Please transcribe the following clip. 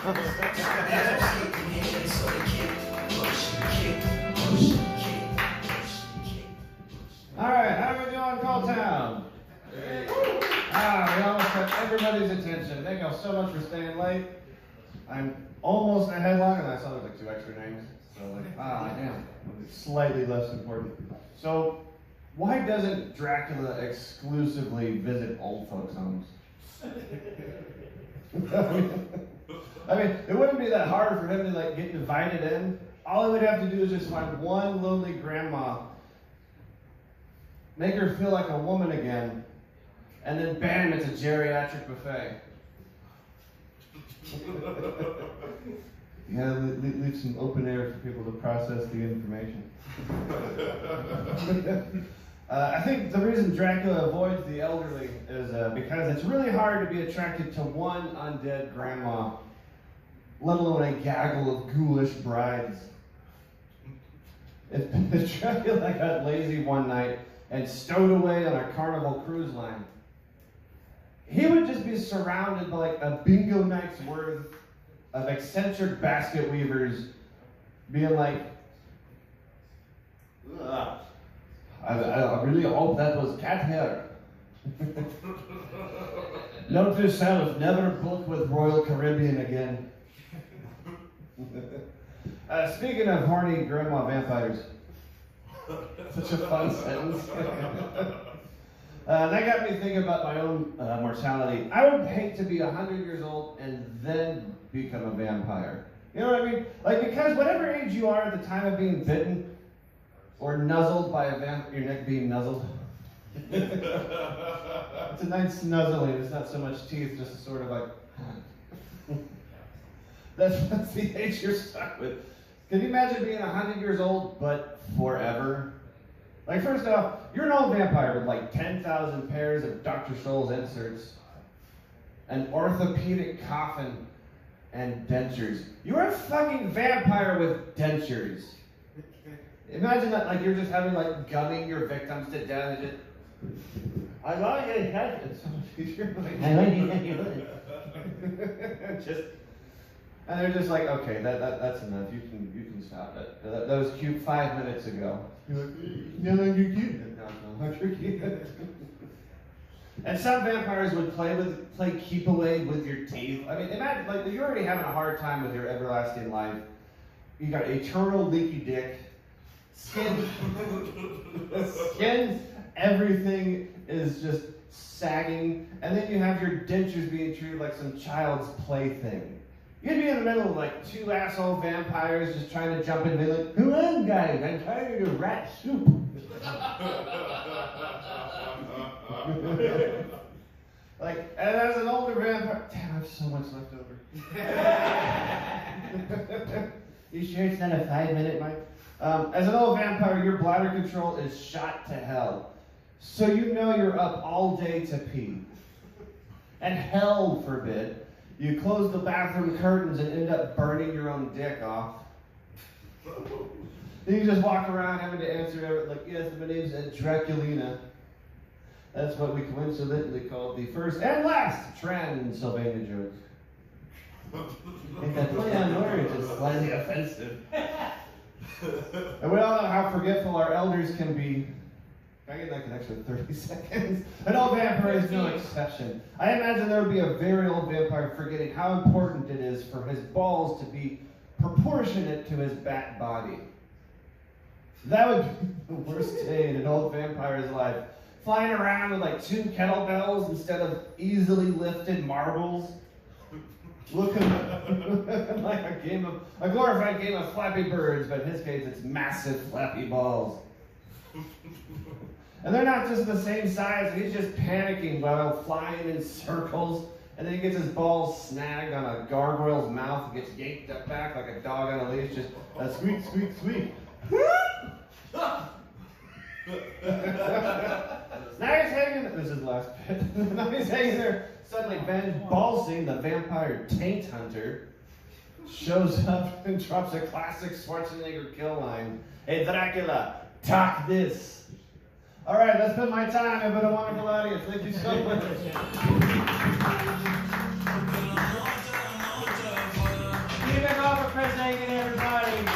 All right, how are we doing, Call Town? We almost got everybody's attention. Thank y'all so much for staying late. I'm almost a headline, and I saw there's like 2 extra names. So damn. It's slightly less important. So, why doesn't Dracula exclusively visit old folks' homes? I mean, it wouldn't be that hard for him to like get invited in. All he would have to do is just find one lonely grandma, make her feel like a woman again, and then bam, it's a geriatric buffet. Yeah, leave some open air for people to process the information. I think the reason Dracula avoids the elderly is because it's really hard to be attracted to one undead grandma, let alone a gaggle of ghoulish brides. If Dracula got lazy one night and stowed away on a Carnival cruise line, he would just be surrounded by like a bingo night's worth of eccentric basket weavers being like, I really hope that was cat hair. Note to yourself, never book with Royal Caribbean again. Speaking of horny grandma vampires, such a fun sentence. That got me thinking about my own mortality. I would hate to be 100 years old and then become a vampire. You know what I mean? Like, because whatever age you are at the time of being bitten or nuzzled by a vampire, your neck being nuzzled. It's a nice nuzzling. It's not so much teeth, just a sort of like. That's the age you're stuck with. Can you imagine being 100 years old, but forever? Like, first off, you're an old vampire with like 10,000 pairs of Dr. Scholl's inserts, an orthopedic coffin, and dentures. You're a fucking vampire with dentures. Imagine that, like, you're just having, like, gumming your victims to death and just, I like it, it's so much easier. I like it. Just, and they're just like, okay, that's enough. You can stop it. That was cute 5 minutes ago. You're like, no, you're cute. No, you're cute. And some vampires would play keep away with your teeth. I mean, imagine, like, you're already having a hard time with your everlasting life. You got eternal leaky dick. Skin, everything is just sagging, and then you have your dentures being treated like some child's plaything. You'd be in the middle of like 2 asshole vampires just trying to jump in and be like, come on guys, I'm tired of rat soup. Like, and as an older vampire, damn, I have so much left over. You sure it's not a 5-minute, Mike? As an old vampire, your bladder control is shot to hell. So you know you're up all day to pee. And hell forbid, you close the bathroom curtains and end up burning your own dick off. Then you just walk around having to answer like, yes, my name's Draculina. That's what we coincidentally called the first and last Transylvania joke. And that play on words is slightly offensive. And we all know how forgetful our elders can be. Can I get like an extra 30 seconds? An old vampire is no exception. I imagine there would be a very old vampire forgetting how important it is for his balls to be proportionate to his bat body. That would be the worst day in an old vampire's life. Flying around with like 2 kettlebells instead of easily lifted marbles. Looking like a glorified game of Flappy Birds, but in his case it's massive flappy balls. And they're not just the same size, and he's just panicking while flying in circles, and then he gets his balls snagged on a gargoyle's mouth and gets yanked up back like a dog on a leash, just squeak, squeak, squeak. Now he's hanging, this is the last bit, now he's hanging there. Suddenly, Van Balsing, the vampire taint hunter, shows up and drops a classic Schwarzenegger kill line. Hey, Dracula, talk this. All right, that's been my time. I've been a wonderful audience. Thank you so much. singing, everybody.